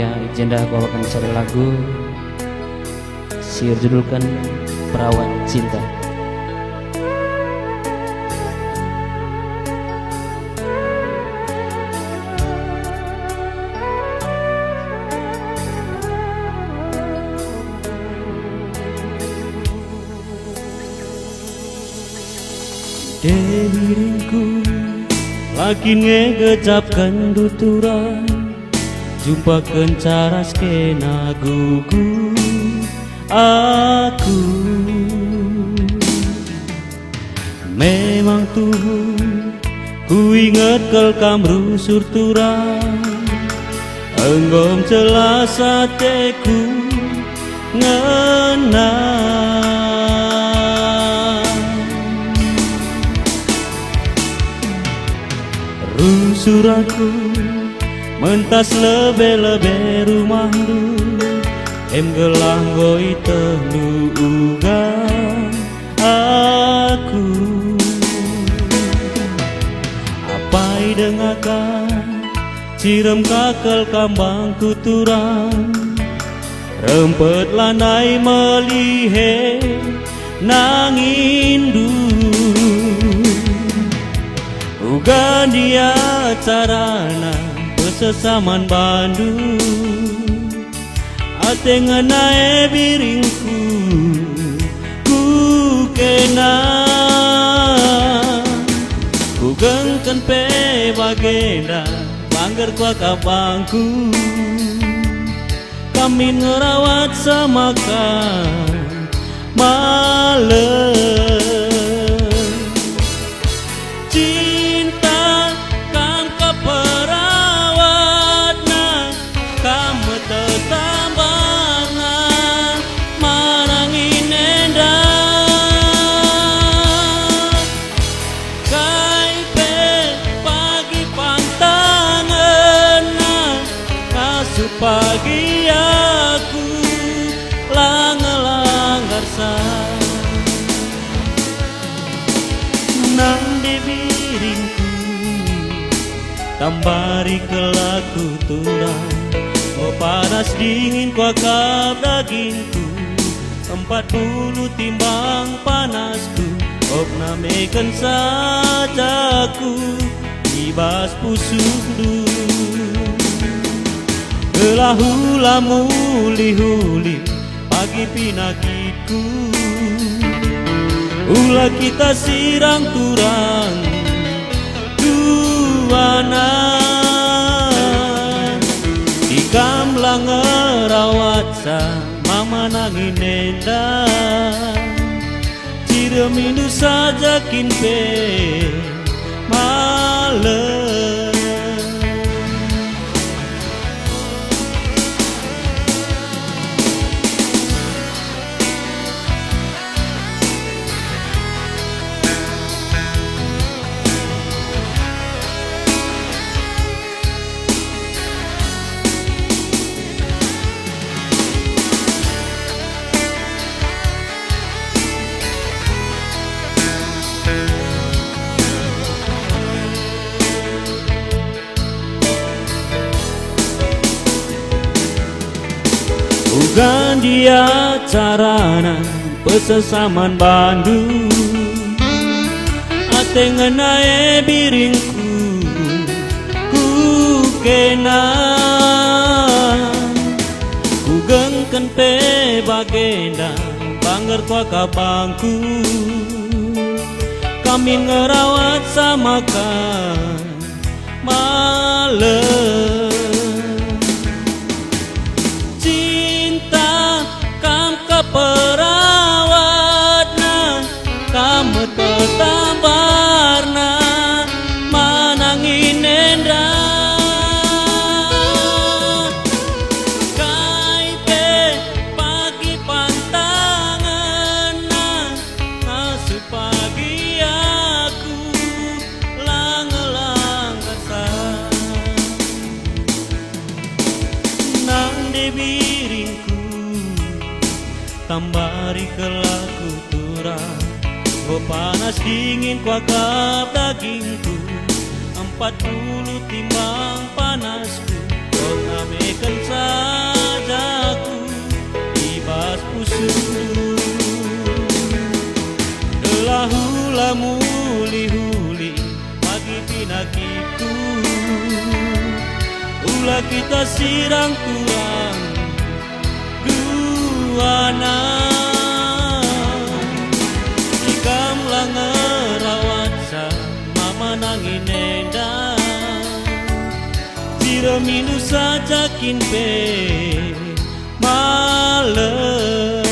ya izin dah bawakan satu lagu siur judulkan Perawat Cinta. Diriku lagi ngegejapkan tuturan, jumpa kencara skena gugur aku. Memang Tuhan ku ingat kel kamru surturan, enggom jelas hatiku ngenang. Rusuraku mentas lebe-lebe rumah lu, em gelang goi tenu uga aku. Apai dengakan cirem kakel kambang tuturan, rempet lanai melihe nangindu. Uga dia carana pesesaman Bandung, ate ngenae biringku ku kena. Ku gengken pe bagenda bangger kwa kabangku, kami ngerawat samakan malam. Cinta kam keperawatna, kamu tetambangan marangin endah. Kaipe pagi pantangan, kasut pagi aku langgar sah. Nang di biringku tambari kelaku turang, oh panas dingin kuakap dagingku, 40 timbang panasku, oh namekan sajaku ibas pusukdu. Gelah hula muli-huli pagi pinakitku, ulah kita sirang turang duana. Di kamlang ngerawat sa mama nangin endah, cirem indu saja kinpe malam. Bukan dia carana pesesaman Bandung, ate ngenae biringku ku kena. Ku gengken pe bagenda bangger kwa kabangku, kami ngerawat samakan malam. Perawatna kamu tetambarna manangin endah. Kaipe pagi pantangan ngasuh pagi aku lang-lang kesah. Nang di biringku tambari kelaku turang, oh panas dingin kuakap dagingku, 40 timbang panasku, oh namekan muli-huli pagi pinakitu ulah kita sirang kurang duana ikam lah ngerawat sa mama nangin nenda sira minu sajakin pe malam